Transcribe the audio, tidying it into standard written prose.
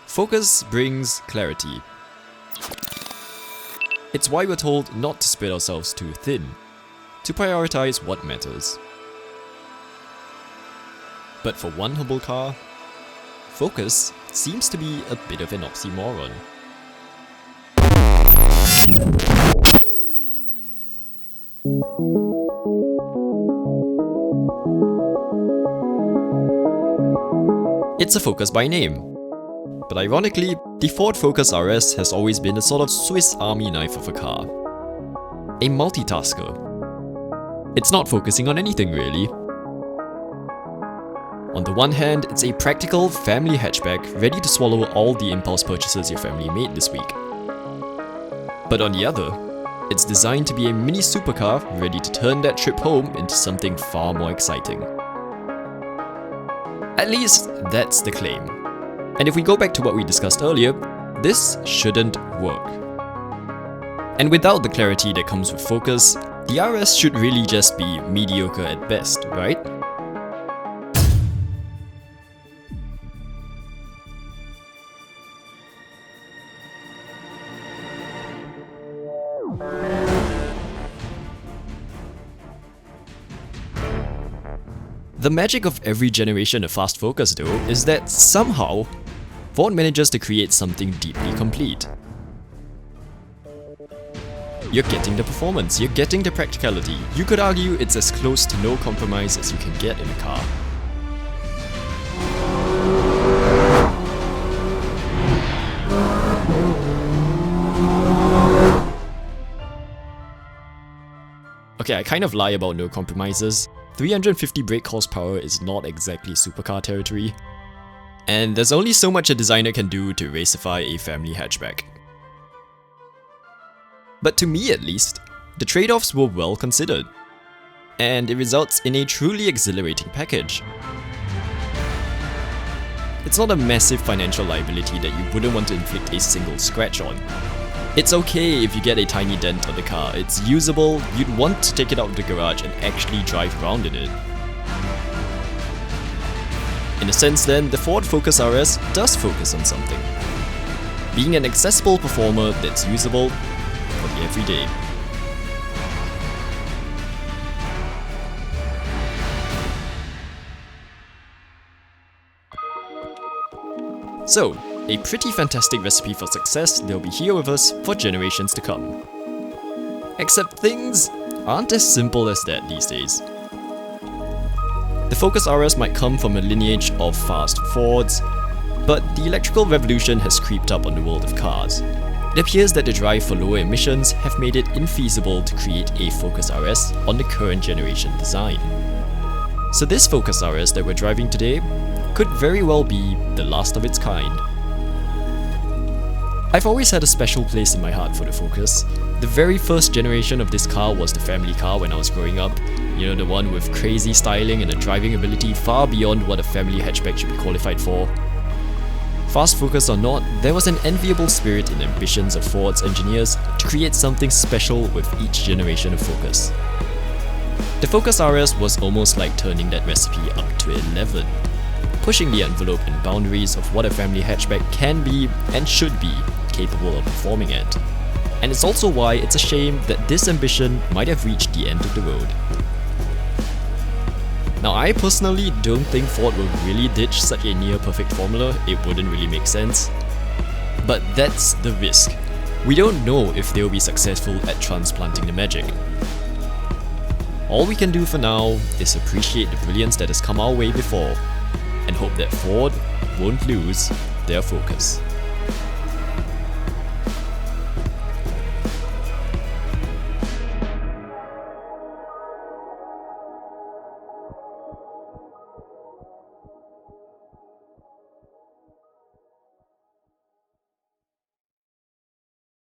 Focus brings clarity. It's why we're told not to spread ourselves too thin, to prioritize what matters. But for one humble car, focus seems to be a bit of an oxymoron. It's a Focus by name. But ironically, the Ford Focus RS has always been a sort of Swiss Army knife of a car. A multitasker. It's not focusing on anything really. On the one hand, it's a practical family hatchback ready to swallow all the impulse purchases your family made this week. But on the other, it's designed to be a mini supercar ready to turn that trip home into something far more exciting. At least, that's the claim. And if we go back to what we discussed earlier, this shouldn't work. And without the clarity that comes with Focus, the RS should really just be mediocre at best, right? The magic of every generation of fast Focus though is that somehow, Ford manages to create something deeply complete. You're getting the performance, you're getting the practicality. You could argue it's as close to no compromise as you can get in a car. Okay, I kind of lie about no compromises. 350 brake horsepower is not exactly supercar territory. And there's only so much a designer can do to racify a family hatchback. But to me at least, the trade-offs were well considered. And it results in a truly exhilarating package. It's not a massive financial liability that you wouldn't want to inflict a single scratch on. It's okay if you get a tiny dent on the car, it's usable, you'd want to take it out of the garage and actually drive around in it. In a sense then, the Ford Focus RS does focus on something. Being an accessible performer that's usable for the everyday. So, a pretty fantastic recipe for success that'll be here with us for generations to come. Except things aren't as simple as that these days. The Focus RS might come from a lineage of fast Fords, but the electrical revolution has creeped up on the world of cars. It appears that the drive for lower emissions have made it infeasible to create a Focus RS on the current generation design. So this Focus RS that we're driving today could very well be the last of its kind. I've always had a special place in my heart for the Focus. The very first generation of this car was the family car when I was growing up. You know, the one with crazy styling and a driving ability far beyond what a family hatchback should be qualified for. Fast Focus or not, there was an enviable spirit in the ambitions of Ford's engineers to create something special with each generation of Focus. The Focus RS was almost like turning that recipe up to 11, pushing the envelope and boundaries of what a family hatchback can be and should be capable of performing at. And it's also why it's a shame that this ambition might have reached the end of the road. Now, I personally don't think Ford will really ditch such a near-perfect formula, it wouldn't really make sense. But that's the risk. We don't know if they'll be successful at transplanting the magic. All we can do for now is appreciate the brilliance that has come our way before, and hope that Ford won't lose their focus.